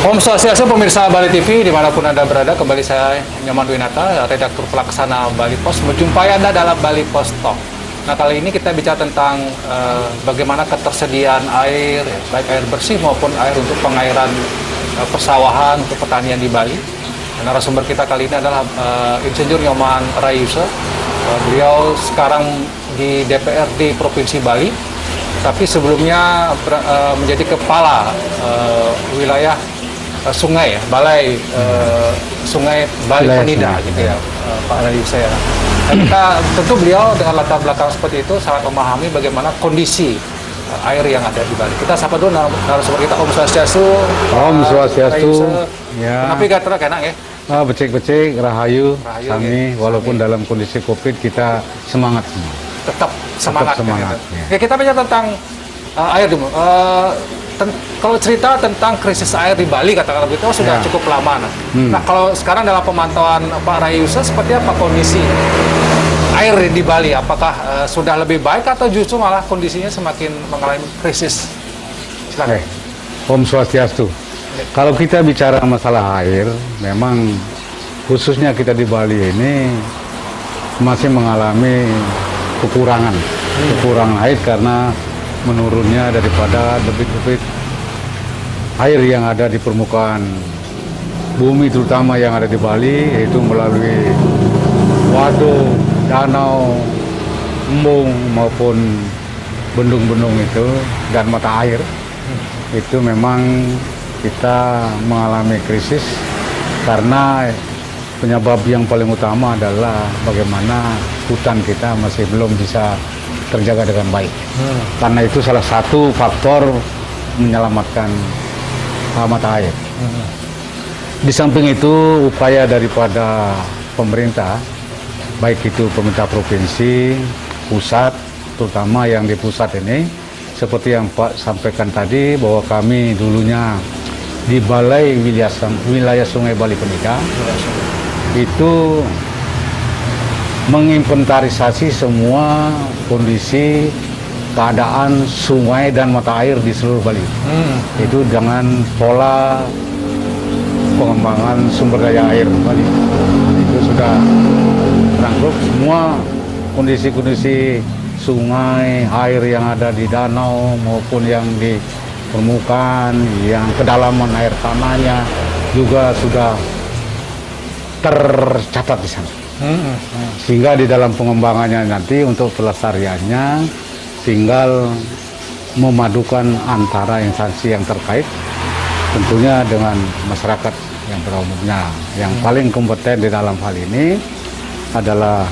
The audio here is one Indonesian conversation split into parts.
Om Swastiastu pemirsa Bali TV dimanapun Anda berada, kembali saya Nyoman Dwinata, redaktur pelaksana Bali Pos, menjumpai Anda dalam Bali Pos Talk. Nah, kali ini kita bicara tentang bagaimana ketersediaan air, baik air bersih maupun air untuk pengairan persawahan untuk pertanian di Bali. Narasumber kita kali ini adalah Insinyur Nyoman Rayuse. Beliau sekarang di DPRD Provinsi Bali, tapi sebelumnya menjadi kepala wilayah sungai ya, balai sungai Bali Penida gitu ya, Pak Rayuse ya. Nah, kita tentu beliau dengan latar belakang seperti itu sangat memahami bagaimana kondisi air yang ada di Bali. Kita sapa dulu narasumber kita, Om Swastiastu. Om Swastiastu. Ya. Kenapa gak terang enak ya? Becik-becik, rahayu, kami ya. walaupun dalam kondisi COVID kita semangat semua. Tetap semangat. Gitu. Ya, kita bicara tentang air dulu. Kalau cerita tentang krisis air di Bali katakanlah begitu sudah cukup lama. Nah, kalau sekarang dalam pemantauan Pak Rayuse seperti apa kondisi air di Bali? Apakah sudah lebih baik atau justru malah kondisinya semakin mengalami krisis? Silakan. Om Swastiastu. Kalau kita bicara masalah air, memang khususnya kita di Bali ini masih mengalami kekurangan air karena menurunnya daripada debit-debit air yang ada di permukaan bumi, terutama yang ada di Bali, yaitu melalui waduk, danau, embung maupun bendung-bendung itu dan mata air. Itu memang kita mengalami krisis karena penyebab yang paling utama adalah bagaimana hutan kita masih belum bisa terjaga dengan baik. Karena itu salah satu faktor menyelamatkan mata air. Di samping itu upaya daripada pemerintah, baik itu pemerintah provinsi, pusat, terutama yang di pusat ini, seperti yang Pak sampaikan tadi bahwa kami dulunya di Balai Wilayah Sungai Bali Penida itu menginventarisasi semua kondisi keadaan sungai dan mata air di seluruh Bali. Itu dengan pola pengembangan sumber daya air Bali. Itu sudah terangkum semua kondisi-kondisi sungai, air yang ada di danau maupun yang di permukaan, yang kedalaman air tanahnya juga sudah tercatat di sana. Sehingga di dalam pengembangannya nanti untuk pelestariannya tinggal memadukan antara instansi yang terkait, tentunya dengan masyarakat yang pada umumnya. Yang paling kompeten di dalam hal ini adalah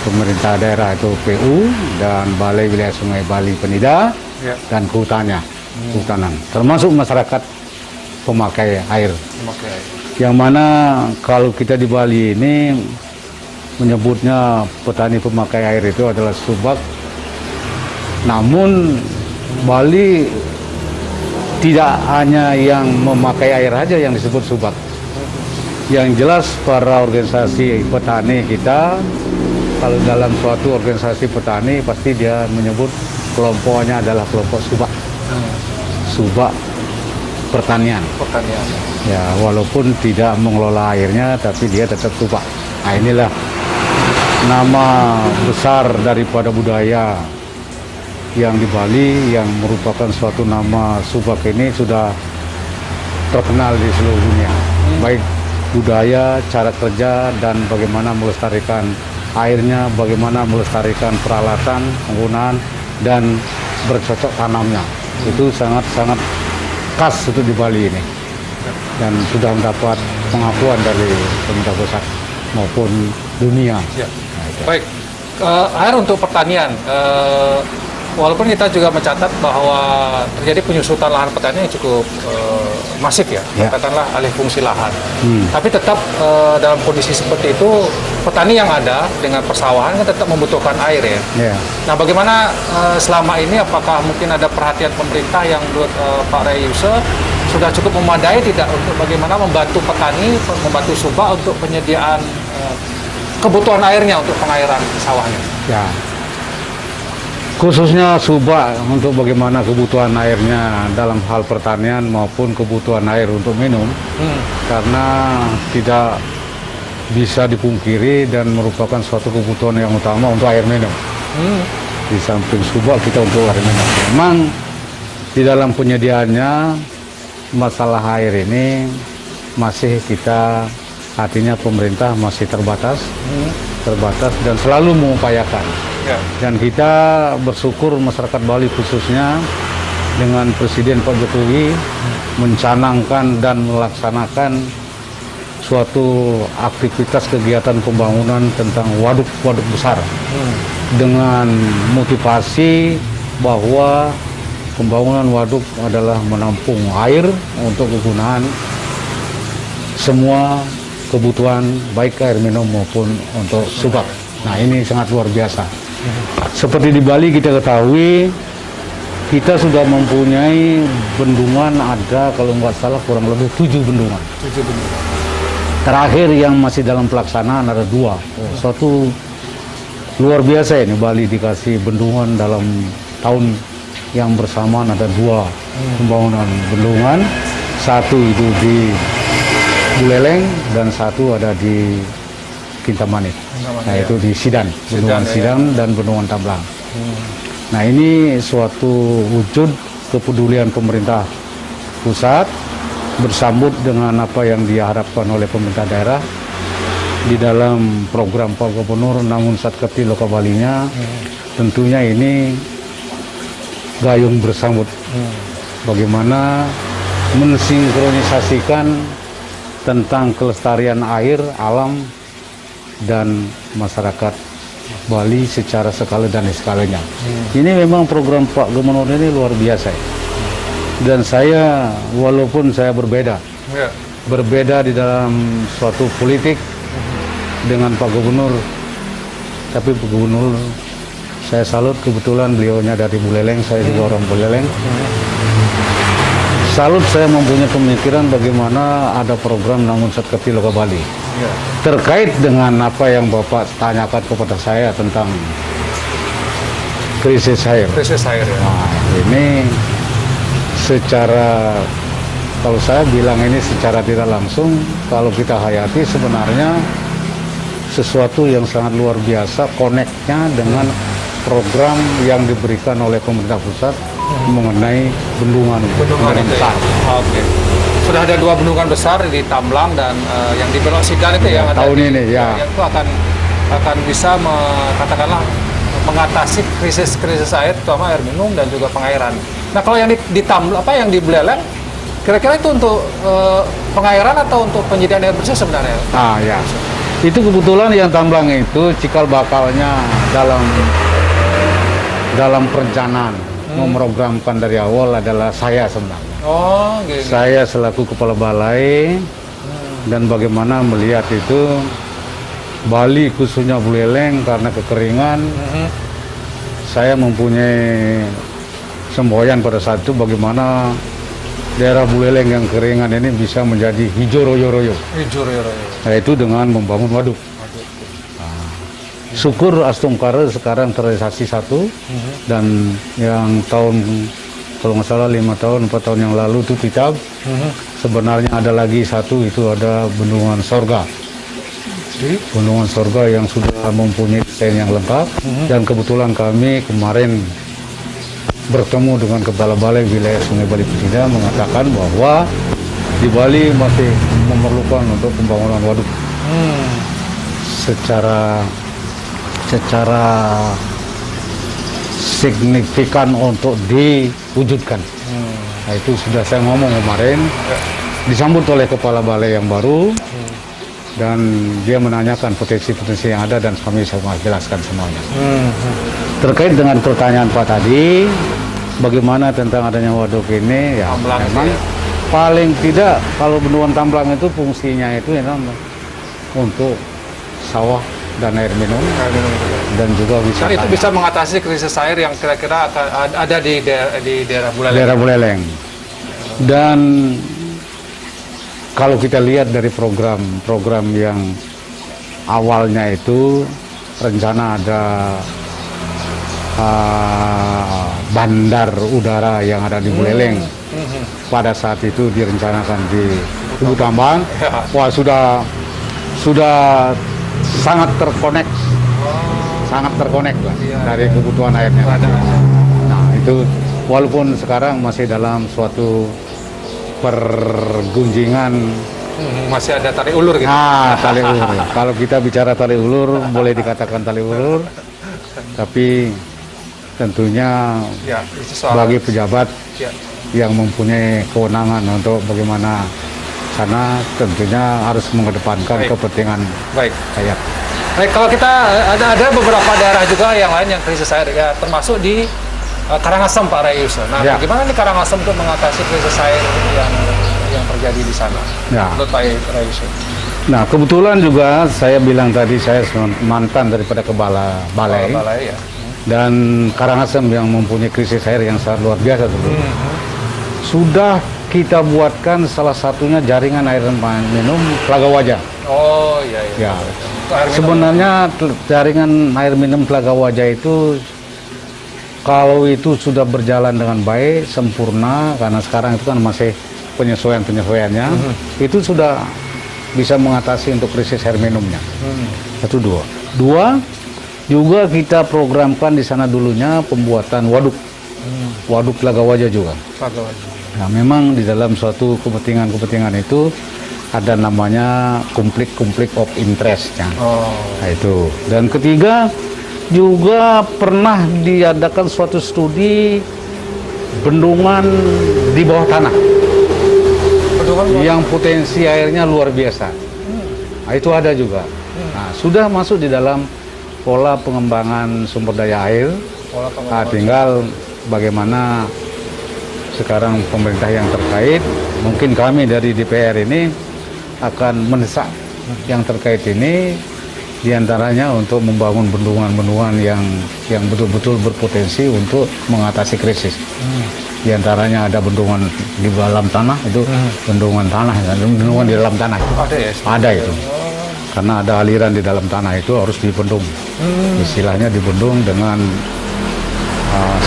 pemerintah daerah itu PU dan Balai Wilayah Sungai Bali Penida dan kehutanan, termasuk masyarakat pemakai air. Yang mana kalau kita di Bali ini menyebutnya petani pemakai air itu adalah subak. Namun Bali tidak hanya yang memakai air aja yang disebut subak. Yang jelas para organisasi petani kita, kalau dalam suatu organisasi petani pasti dia menyebut kelompoknya adalah kelompok subak. Subak pertanian. Ya, walaupun tidak mengelola airnya tapi dia tetap subak. Nah, inilah nama besar daripada budaya yang di Bali yang merupakan suatu nama subak ini sudah terkenal di seluruh dunia. Baik budaya, cara kerja, dan bagaimana melestarikan airnya, bagaimana melestarikan peralatan, penggunaan, dan bercocok tanamnya. Itu sangat-sangat khas itu di Bali ini. Dan sudah mendapat pengakuan dari pemerintah pusat maupun dunia. Nah, baik, air untuk pertanian. Walaupun kita juga mencatat bahwa terjadi penyusutan lahan pertanian yang cukup masif ya, katakanlah alih fungsi lahan. Tapi tetap dalam kondisi seperti itu, petani yang ada dengan persawahan kan tetap membutuhkan air ya. Nah, bagaimana selama ini, apakah mungkin ada perhatian pemerintah yang menurut Pak Rayuse sudah cukup memadai tidak untuk bagaimana membantu petani, membantu subak untuk penyediaan kebutuhan airnya untuk pengairan sawahnya? Ya. Khususnya Subak untuk bagaimana kebutuhan airnya dalam hal pertanian maupun kebutuhan air untuk minum, karena tidak bisa dipungkiri dan merupakan suatu kebutuhan yang utama untuk air minum. Di samping Subak kita untuk air minum. Memang di dalam penyediaannya masalah air ini masih kita, artinya pemerintah masih terbatas dan selalu mengupayakan. Dan kita bersyukur masyarakat Bali khususnya dengan Presiden Pak Jokowi mencanangkan dan melaksanakan suatu aktivitas kegiatan pembangunan tentang waduk-waduk besar dengan motivasi bahwa pembangunan waduk adalah menampung air untuk kegunaan semua kebutuhan baik air minum maupun untuk Subak. Nah, ini sangat luar biasa. Seperti di Bali kita ketahui, kita sudah mempunyai bendungan ada kalau nggak salah kurang lebih 7 bendungan. Terakhir yang masih dalam pelaksanaan ada 2. Suatu luar biasa ini, Bali dikasih bendungan dalam tahun yang bersamaan ada 2 pembangunan bendungan. Satu itu di Buleleng dan satu ada di Kintamani. Nah, itu di Sidan, bendungan Sidan dan bendungan Tamblang. Nah, ini suatu wujud kepedulian pemerintah pusat bersambut dengan apa yang diharapkan oleh pemerintah daerah di dalam program Pak Gubernur Namun Satketi Loka Balinya. Tentunya ini gayung bersambut bagaimana mensinkronisasikan tentang kelestarian air, alam, dan masyarakat Bali secara skala dan skalanya. Ini memang program Pak Gubernur ini luar biasa. Dan saya, walaupun saya berbeda di dalam suatu politik dengan Pak Gubernur, tapi Pak Gubernur saya salut, kebetulan beliaunya dari Buleleng, saya juga orang Buleleng. Salut saya mempunyai pemikiran bagaimana ada program Namun Satketi Loka Bali. Terkait dengan apa yang Bapak tanyakan kepada saya tentang krisis air. Nah, ini secara, kalau saya bilang ini secara tidak langsung, kalau kita hayati sebenarnya sesuatu yang sangat luar biasa, koneknya dengan program yang diberikan oleh pemerintah pusat mengenai bendungan besar. Oke. Sudah ada 2 bendungan besar di Tamblang dan yang di Belok Sidan itu yang ada tahun ini ya. Yang itu akan bisa katakanlah mengatasi krisis air, terutama air minum dan juga pengairan. Nah, kalau yang di Tamblang, apa yang di Buleleng, kira-kira itu untuk pengairan atau untuk penyediaan air bersih sebenarnya? Ah ya. Itu kebetulan yang Tamblang itu cikal bakalnya dalam perencanaan memprogramkan dari awal adalah saya sebenarnya. Oh, gitu. Saya selaku kepala balai dan bagaimana melihat itu Bali khususnya Buleleng karena kekeringan. Saya mempunyai semboyan pada saat itu bagaimana daerah Buleleng yang keringan ini bisa menjadi hijau royo-royo. Nah, itu dengan membangun waduk. Syukur Astungkara sekarang terrealisasi 1 dan yang tahun kalau nggak salah 5 tahun 4 tahun yang lalu itu Picab. Sebenarnya ada lagi 1, itu ada Bendungan Sorga. Bendungan Sorga yang sudah mempunyai desain yang lengkap dan kebetulan kami kemarin bertemu dengan Kepala Balai Wilayah Sungai Bali Pesisir mengatakan bahwa di Bali masih memerlukan untuk pembangunan waduk secara signifikan untuk diwujudkan. Nah, itu sudah saya ngomong kemarin, disambut oleh Kepala Balai yang baru dan dia menanyakan potensi-potensi yang ada dan kami bisa jelaskan semuanya. Terkait dengan pertanyaan Pak tadi, bagaimana tentang adanya waduk ini, ya memang paling tidak kalau bendungan Tamblang itu fungsinya itu ya untuk sawah dan air minum dan juga wisata. Itu bisa mengatasi krisis air yang kira-kira akan ada di daerah Buleleng. Daerah Buleleng. Dan kalau kita lihat dari program yang awalnya itu rencana ada bandar udara yang ada di Buleleng. Pada saat itu direncanakan di Kubu Tambang. Wah, sudah sangat terkonek, lah dari kebutuhan airnya. Nah, itu walaupun sekarang masih dalam suatu pergunjingan, masih ada tarik ulur gitu. tali ulur. Kalau kita bicara tali ulur, boleh dikatakan tali ulur, tapi tentunya Ya, itu soal bagi pejabat ya. yang mempunyai kewenangan untuk bagaimana, karena tentunya harus mengedepankan Baik. kepentingan Baik. rakyat. Baik, kalau kita ada beberapa daerah juga yang lain yang krisis air ya, termasuk di Karangasem, Pak Rayuso. Nah, Ya. bagaimana nih Karangasem untuk mengatasi krisis air yang terjadi di sana? Ya. Menurut Pak Rayuso. Nah, kebetulan juga saya bilang tadi saya mantan daripada kepala balai, Balai ya. dan Karangasem yang mempunyai krisis air yang sangat luar biasa dulu. Sudah kita buatkan salah satunya jaringan air minum Telaga Wajah. Oh iya iya. Ya. Untuk air minum. Sebenarnya jaringan air minum Telaga Wajah itu kalau itu sudah berjalan dengan baik, sempurna, karena sekarang itu kan masih penyesuaiannya, itu sudah bisa mengatasi untuk krisis air minumnya. Satu, dua. Dua, juga kita programkan di sana dulunya pembuatan waduk. Waduk Telaga Wajah juga. Telaga Wajah. Nah, memang di dalam suatu kepentingan itu ada namanya konflik of interest-nya. Oh. Nah, itu. Dan ketiga, juga pernah diadakan suatu studi bendungan di bawah tanah yang potensi airnya luar biasa. Nah, itu ada juga. Nah, sudah masuk di dalam pola pengembangan sumber daya air. Nah, tinggal bagaimana sekarang pemerintah yang terkait, mungkin kami dari DPR ini akan mendesak yang terkait ini, diantaranya untuk membangun bendungan-bendungan yang betul-betul berpotensi untuk mengatasi krisis. Diantaranya ada bendungan di dalam tanah, itu bendungan tanah, bendungan di dalam tanah itu. Ada ya? Ada itu. Karena ada aliran di dalam tanah itu harus dibendung. Istilahnya dibendung dengan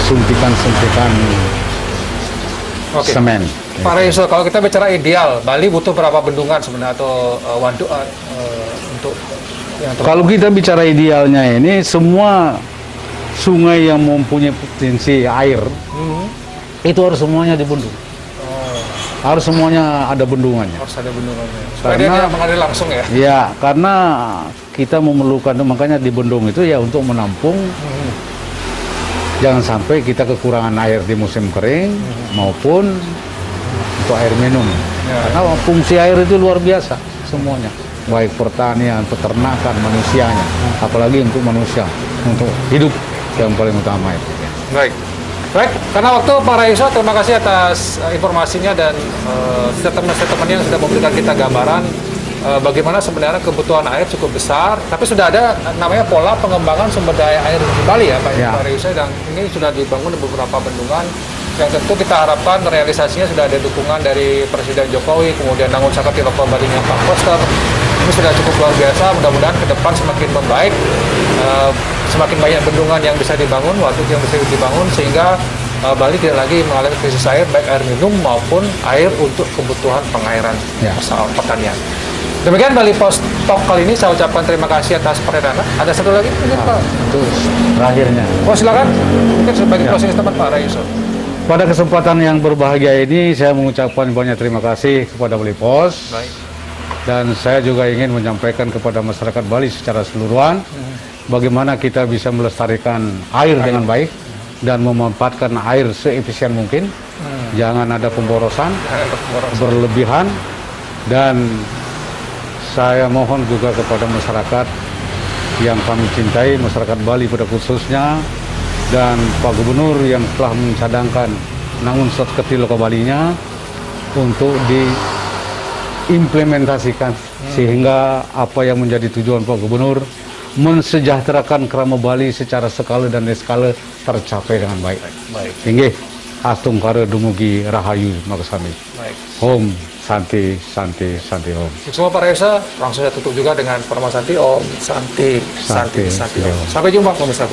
suntikan-suntikan semen. Pak Rayuso, kalau kita bicara ideal, Bali butuh berapa bendungan sebenarnya atau waduk untuk yang Kalau kita bicara idealnya ini, semua sungai yang mempunyai potensi air itu harus semuanya dibendung. Harus semuanya ada bendungannya. harus ada bendungannya. Supaya dia tidak mengalir langsung ya. Ya, karena kita memerlukan, makanya di bendung itu ya untuk menampung. Jangan sampai kita kekurangan air di musim kering maupun untuk air minum. Karena fungsi air itu luar biasa semuanya. Baik pertanian, peternakan, manusianya. Apalagi untuk manusia, untuk hidup yang paling utama itu. Baik. Baik, karena waktu Pak Rayuso, terima kasih atas informasinya dan statement-statement yang sudah memberikan kita gambaran bagaimana sebenarnya kebutuhan air cukup besar, tapi sudah ada namanya pola pengembangan sumber daya air di Bali ya Pak Rayuso, dan ini sudah dibangun beberapa bendungan yang tentu kita harapkan realisasinya sudah ada dukungan dari Presiden Jokowi, kemudian Nangun Sakati Loko Balinya Pak Koster. Ini sudah cukup luar biasa, mudah-mudahan ke depan semakin membaik, semakin banyak bendungan yang bisa dibangun, waduk yang bisa dibangun, sehingga Bali tidak lagi mengalami krisis air, baik air minum maupun air untuk kebutuhan pengairan soal pertanian. Demikian Bali Post Talk kali ini, saya ucapkan terima kasih atas perhatiannya. Ada satu lagi mungkin Pak? Itu terakhirnya. Oh silakan, mungkin sebagai closing statement Pak Rayuso. Pada kesempatan yang berbahagia ini, saya mengucapkan banyak terima kasih kepada Bali Post. Baik. Dan saya juga ingin menyampaikan kepada masyarakat Bali secara keseluruhan, bagaimana kita bisa melestarikan air dengan baik dan memanfaatkan air seefisien mungkin. Jangan ada pemborosan berlebihan, dan saya mohon juga kepada masyarakat yang kami cintai, masyarakat Bali pada khususnya, dan Pak Gubernur yang telah mencadangkan Nangun Sakati Loko Balinya untuk diimplementasikan sehingga apa yang menjadi tujuan Pak Gubernur mensejahterakan Krama Bali secara skala dan eskala tercapai dengan baik. Baik. Inggih, astung kare dumugi rahayu makasami. Baik. Om Santi Santi Santi Om. Semua Pak Rayuso, langsung saya tutup juga dengan Parma Santi Om Santi Santi Santi Om. Sampai jumpa pemirsa.